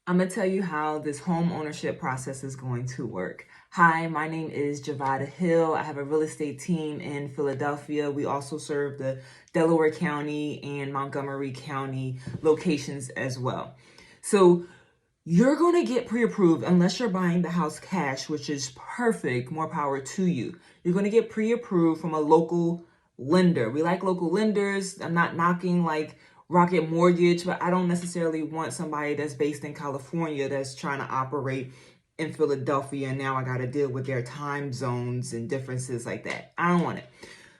I'm going to tell you how this home ownership process is going to work. Hi, my name is Javada Hill. I have a real estate team in Philadelphia. We also serve the Delaware County and Montgomery County locations as well. So you're going to get pre-approved unless you're buying the house cash, which is perfect. More power to you. You're going to get pre-approved from a local lender. We like local lenders. I'm not knocking like Rocket Mortgage, but I don't necessarily want somebody that's based in California that's trying to operate in Philadelphia. And now I got to deal with their time zones and differences like that. I don't want it.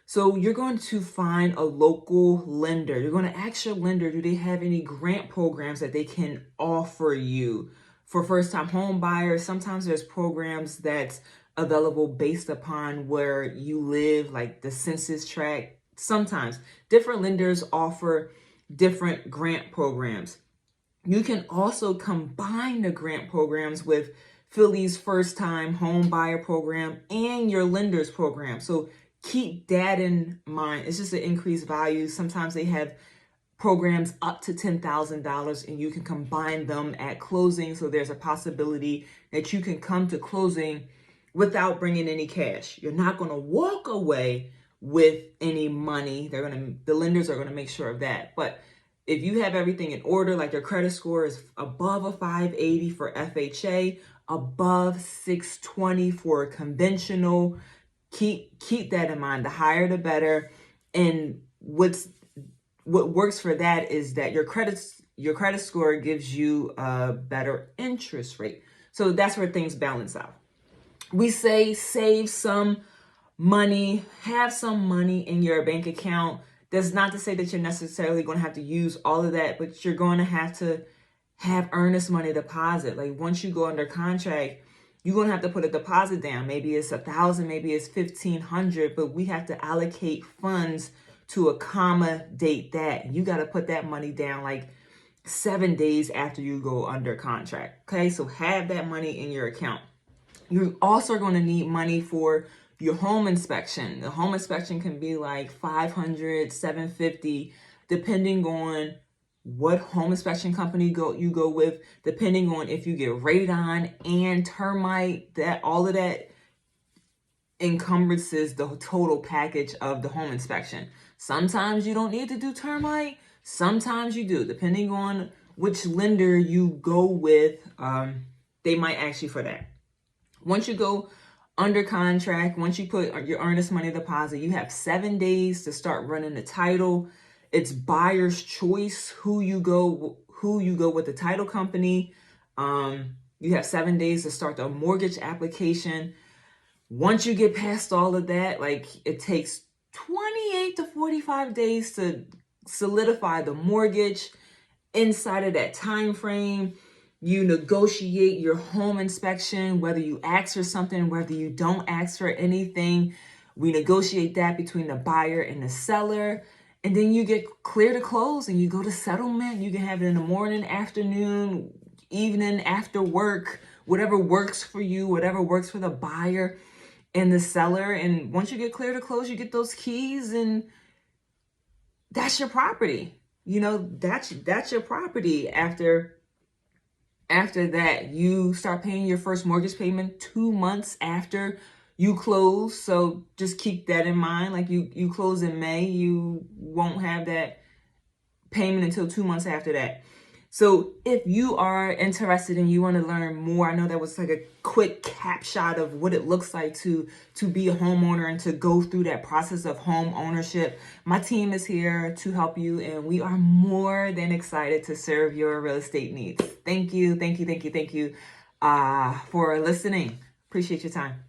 So you're going to find a local lender. You're going to ask your lender, do they have any grant programs that they can offer you for first-time home buyers? Sometimes there's programs that's available based upon where you live, like the census tract. Sometimes different lenders offer different grant programs. You can also combine the grant programs with Philly's first-time home buyer program and your lender's program. So keep that in mind. It's just an increased value. Sometimes they have programs up to $10,000 and you can combine them at closing. So there's a possibility that you can come to closing without bringing any cash. You're not going to walk away with any money. The lenders are going to make sure of that. But if you have everything in order, like your credit score is above a 580 for FHA, above 620 for conventional, keep that in mind. The higher the better. And what works for that is that your credit score gives you a better interest rate. So that's where things balance out. We say save some money, have some money in your bank account. That's not to say that you're necessarily going to have to use all of that, but you're going to have earnest money deposit. Like once you go under contract, you're going to have to put a deposit down. Maybe it's $1,000, maybe it's $1,500, but we have to allocate funds to accommodate that. You got to put that money down like 7 days after you go under contract. Okay, so have that money in your account. You're also going to need money for your home inspection. The home inspection can be like $500, $750, depending on what home inspection company you go with, depending on if you get radon and termite. That all of that encumbrances the total package of the home inspection. Sometimes you don't need to do termite. Sometimes you do, depending on which lender you go with. They might ask you for that. Once you go under contract, once you put your earnest money deposit, you have 7 days to start running the title. It's buyer's choice who you go with the title company. You have 7 days to start the mortgage application. Once you get past all of that, like it takes 28 to 45 days to solidify the mortgage. Inside of that time frame, you negotiate your home inspection, whether you ask for something, whether you don't ask for anything. We negotiate that between the buyer and the seller. And then you get clear to close and you go to settlement. You can have it in the morning, afternoon, evening, after work, whatever works for you, whatever works for the buyer and the seller. And once you get clear to close, you get those keys and that's your property. That's your property. After that, you start paying your first mortgage payment 2 months after you close. So just keep that in mind. Like you close in May, you won't have that payment until 2 months after that. So if you are interested and you want to learn more, I know that was like a quick capshot of what it looks like to be a homeowner and to go through that process of home ownership. My team is here to help you, and we are more than excited to serve your real estate needs. Thank you for listening. Appreciate your time.